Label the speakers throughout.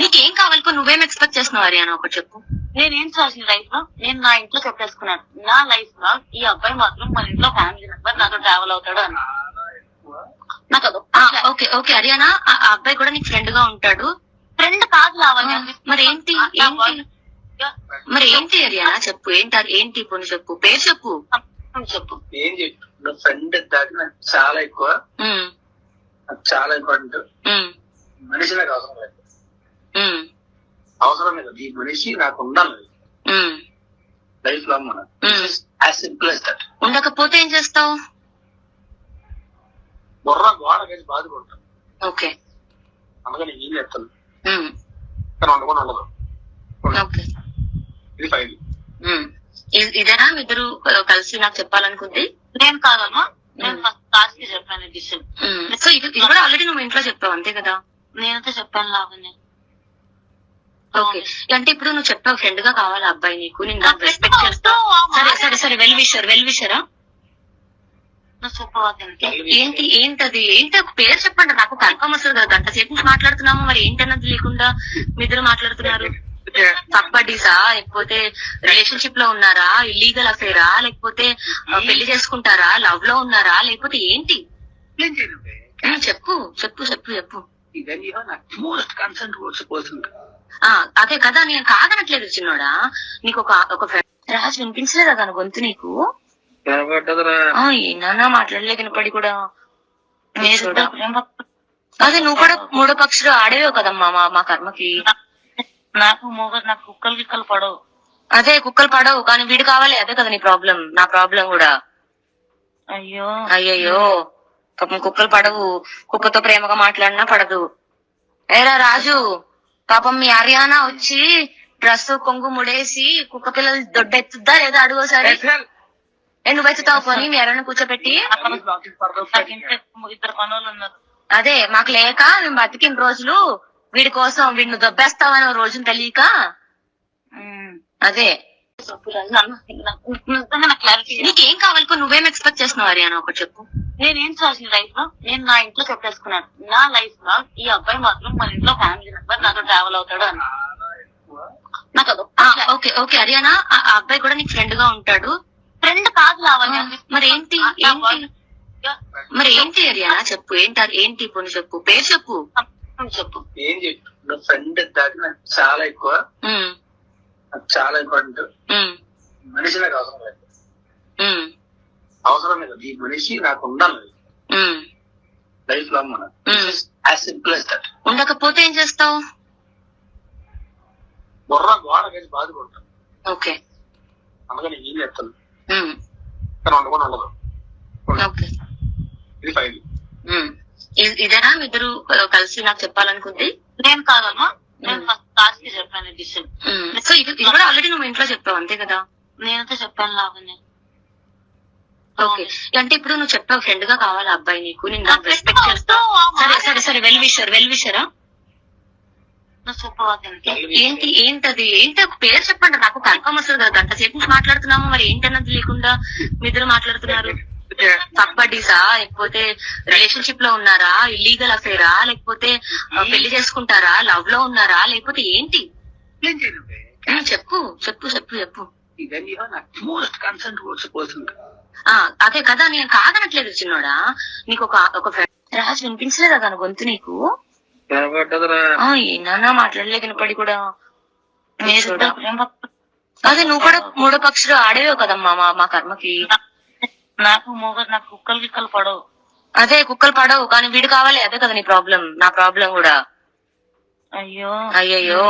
Speaker 1: నీకేం కావాలి? నువ్వేం ఎక్స్పెక్ట్ చేస్తున్నావు హరియానా? ఒకటి చెప్పు.
Speaker 2: నేనేం చేసిన లైఫ్ లో నేను నా ఇంట్లో చెప్పేసుకున్నాను, నా లైఫ్ లో ఈ అబ్బాయి మాత్రం మన ఇంట్లో ఫ్యామిలీ మెంబర్, నాతో ట్రావెల్ అవుతాడు అని. నాకు
Speaker 1: ఓకే ఓకే హరియానా, ఆ అబ్బాయి కూడా నీకు ఫ్రెండ్ గా ఉంటాడు.
Speaker 2: ఫ్రెండ్ కాదు లావణ్య.
Speaker 1: మరి ఏంటి హరియానా చెప్పు. ఏంటి ఇప్పుడు చెప్పు, పేరు చెప్పు.
Speaker 2: చెప్పు
Speaker 3: ఏం చెప్పు. ఫ్రెండ్ దాకా నాకు చాలా ఎక్కువ, నాకు చాలా ఇంపార్టెంట్. మనిషి నాకు అవసరం లేదు, అవసరం లేదు. ఈ మనిషి నాకు ఉండాలి లైఫ్ లో. మన యాజ్ సింపుల్ యాజ్ దట్.
Speaker 1: ఉండకపోతే ఏం చేస్తావు?
Speaker 3: బుర్ర గోడ కలిసి బాధపడతాను.
Speaker 1: ఓకే,
Speaker 3: అందుకని ఏం చేస్తాను కానీ ఉండకుండా ఉండదు. ఇది ఫైవ్.
Speaker 1: ఇదేనా ఇద్దరు కలిసి నాకు చెప్పాలనుకుంది?
Speaker 2: నేను కాదమ్మా, నేను ఫస్ట్ క్లాస్ కి చెప్పాను డిసిషన్.
Speaker 1: సో ఇది కూడా ఆల్రెడీ నువ్వు ఇంట్లో చెప్పావు అంతే కదా?
Speaker 2: నేనైతే చెప్పాను లావణ్య.
Speaker 1: ఓకే, అంటే ఇప్పుడు నువ్వు చెప్పావు ఫ్రెండ్ గా కావాలి అబ్బాయి నీకు, నేను రెస్పెక్ట్ చేస్తా. సరే సరే సరే, వెల్ విషరా. ఏంటది ఒక పేరు చెప్పండి నాకు, కన్ఫర్మ్ వస్తుంది కదా. గంట సేపు నుంచి మాట్లాడుతున్నాము, మరి ఏంటన్నది లేకుండా మీ ఇద్దరు మాట్లాడుతున్నారు. ఫక్ బడ్డీసా, లేకపోతే రిలేషన్షిప్ లో ఉన్నారా, ఇల్లీగల్ అఫేరా, లేకపోతే పెళ్లి చేసుకుంటారా, లవ్ లో ఉన్నారా, లేకపోతే ఏంటి? చెప్పు చెప్పు చెప్పు చెప్పు. అదే కదా, నేను కాదనట్లేదు చిన్నోడా. నీకు ఒక రాజు వినిపించలేదా తన గొంతు నీకు? ఏనా మాట్లాడలే వినపడి కూడా. అదే నువ్వు కూడా మూడో పక్షులు ఆడేవో కదమ్మా మా కర్మకి.
Speaker 2: నాకు కుక్కలు గిక్కలు పడవు.
Speaker 1: అదే కుక్కలు పడవు కానీ వీడు కావాలి, అదే కదా నీ ప్రాబ్లం. నా ప్రాబ్లం కూడా. అయ్యయ్యో పాపం కుక్కలు పడవు, కుక్కతో ప్రేమగా మాట్లాడినా పడదు. ఏరా రాజు, పాపం మీ హరియానా వచ్చి డ్రెస్ కొంగు ముడేసి కుక్క పిల్లలు దొడ్డెత్తుద్దా లేదా అడుగోసారి. నువ్వు ఎత్తుతావు పోనీ మీ హరియానా కూర్చోబెట్టి.
Speaker 2: ఇద్దరు పనులు ఉన్నారు.
Speaker 1: అదే మాకు లేక మేము బతికిన రోజులు వీడి కోసం వీడిని దొబ్బేస్తావని రోజును తెలియక. అదే నీకేం కావాలి? నువ్వేం ఎక్స్పెక్ట్ చేస్తున్నావు హరియానా? ఒకటి చెప్పు.
Speaker 2: నేనేం చేసిన లైఫ్ లో నేను నా ఇంట్లో చెప్పేసుకున్నాను, నా లైఫ్ లో ఈ అబ్బాయి మాత్రం మన ఇంట్లో ఫ్యామిలీ మెంబర్, నాతో ట్రావెల్ అవుతాడు అని. నాకు
Speaker 1: ఓకే ఓకే హరియానా, ఆ అబ్బాయి కూడా నీకు ఫ్రెండ్ గా ఉంటాడు.
Speaker 2: ఫ్రెండ్ కాదు లావణ్య.
Speaker 1: మరి ఏంటి హరియానా చెప్పు. ఏంటి ఇప్పుడు చెప్పు, పేరు చెప్పు.
Speaker 2: చెప్పు
Speaker 3: ఏం చెప్పు. ఫ్రెండ్ దాకా నాకు చాలా ఎక్కువ, నాకు చాలా ఇంపార్టెంట్. మనిషి నాకు అవసరం లేదు, అవసరం లేదు. ఈ మనిషి నాకు ఉండాలి లైఫ్ లో. మన యాజ్ సింపుల్ యాజ్ దట్.
Speaker 1: ఉండకపోతే ఏం చేస్తావు?
Speaker 3: బుర్ర గోడ కలిసి బాధపడతాను.
Speaker 1: ఓకే,
Speaker 3: అందుకని ఏం చేస్తాను కానీ ఉండకుండా ఉండదు. ఇది ఫైవ్.
Speaker 1: ఇదేనా ఇద్దరు కలిసి నాకు చెప్పాలనుకుంది?
Speaker 2: నేను కాదమ్మా, నేను ఫస్ట్ క్లాస్ కి చెప్పాను డిసిషన్.
Speaker 1: సో ఇది కూడా ఆల్రెడీ నువ్వు ఇంట్లో చెప్పావు అంతే కదా?
Speaker 2: నేనైతే చెప్పాను లావణ్య.
Speaker 1: ఓకే, అంటే ఇప్పుడు నువ్వు చెప్పావు ఫ్రెండ్ గా కావాలి అబ్బాయి నీకు, నేను రెస్పెక్ట్ చేస్తా. సరే సరే సరే, వెల్ విషరా. ఏంటి ఒక పేరు చెప్పండి నాకు, కన్ఫర్మ్ వస్తుంది కదా. గంట సేపు నుంచి మాట్లాడుతున్నాము, మరి ఏంటన్నది లేకుండా మీ ఇద్దరు మాట్లాడుతున్నారు. ఫక్ బడ్డీసా, లేకపోతే రిలేషన్షిప్ లో ఉన్నారా, ఇల్లీగల్ అఫేరా, లేకపోతే పెళ్లి చేసుకుంటారా, లవ్ లో ఉన్నారా, లేకపోతే ఏంటి? చెప్పు చెప్పు చెప్పు చెప్పు. అదే కదా, నేను కాదనట్లేదు చిన్నోడా. నీకు ఒక రాజు వినిపించలేదా తన గొంతు నీకు? ఏనా మాట్లాడలే వినపడి కూడా. అదే నువ్వు కూడా మూడో పక్షులు ఆడేవో కదమ్మా మా కర్మకి.
Speaker 2: నాకు కుక్కలు గిక్కలు పడవు.
Speaker 1: అదే కుక్కలు పడవు కానీ వీడు కావాలి, అదే కదా నీ ప్రాబ్లం. నా ప్రాబ్లం కూడా. అయ్యయ్యో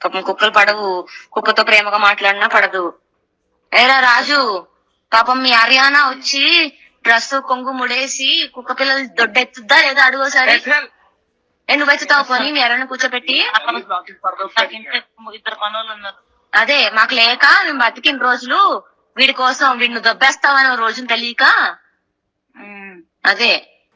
Speaker 1: పాపం కుక్కలు పడవు, కుక్కతో ప్రేమగా మాట్లాడినా పడదు. ఏరా రాజు, పాపం మీ హరియానా వచ్చి డ్రెస్ కొంగు ముడేసి కుక్క పిల్లలు దొడ్డెత్తుద్దా లేదా అడుగోసారి. నువ్వు ఎత్తుతావు పోనీ మీ హరియానా కూర్చోబెట్టి.
Speaker 2: ఇద్దరు పనులు ఉన్నారు.
Speaker 1: అదే మాకు లేక మేము బతికిన రోజులు వీడి కోసం వీడిని దొబ్బేస్తామని రోజును తెలియక. అదే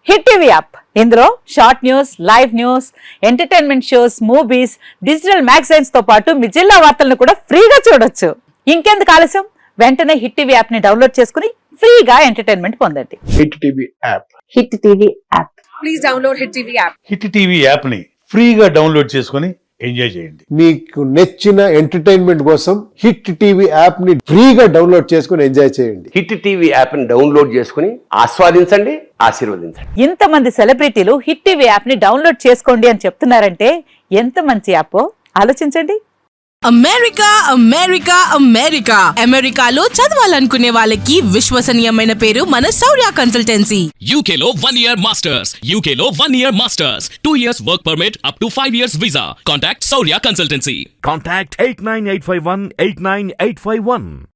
Speaker 4: హిట్ టీవీ యాప్, ఇందులో short news, live news, entertainment shows, movies, digital magazines తో పాటు మీ జిల్లా వార్తలను కూడా ఫ్రీగా చూడొచ్చు. ఇంకెందుకు ఆలస్యం, వెంటనే హిట్ టీవీ యాప్ ని డౌన్లోడ్ చేసుకుని ఫ్రీగా ఎంటర్టైన్మెంట్ పొందండి.
Speaker 5: Hit TV app.
Speaker 4: Hit TV app.
Speaker 5: please download Hit TV app.
Speaker 6: Hit TV యాప్ని ఫ్రీగా డౌన్లోడ్ చేసుకొని ఎంజాయ్ చేయండి.
Speaker 7: మీకు నచ్చిన ఎంటర్టైన్మెంట్ కోసం హిట్ టీవీ యాప్ ని ఫ్రీగా డౌన్లోడ్ చేసుకుని ఎంజాయ్ చేయండి.
Speaker 8: హిట్ టీవీ యాప్ని డౌన్లోడ్ చేసుకుని ఆస్వాదించండి, ఆశీర్వదించండి.
Speaker 4: ఇంతమంది సెలబ్రిటీలు హిట్ టీవీ యాప్ ని డౌన్లోడ్ చేసుకోండి అని చెప్తున్నారంటే ఎంత మంచి యాప్ ఆలోచించండి.
Speaker 9: అమెరికా అమెరికా అమెరికా అమెరికాలో చదవాలనుకునే వాళ్ళకి విశ్వసనీయమైన పేరు మన శౌర్య కన్సల్టెన్సీ.
Speaker 10: UK లో 1 year masters, UK లో 1 year masters, 2 years work permit up to 5 years visa. Contact Saurya Consultancy.
Speaker 11: Contact 89851 89851.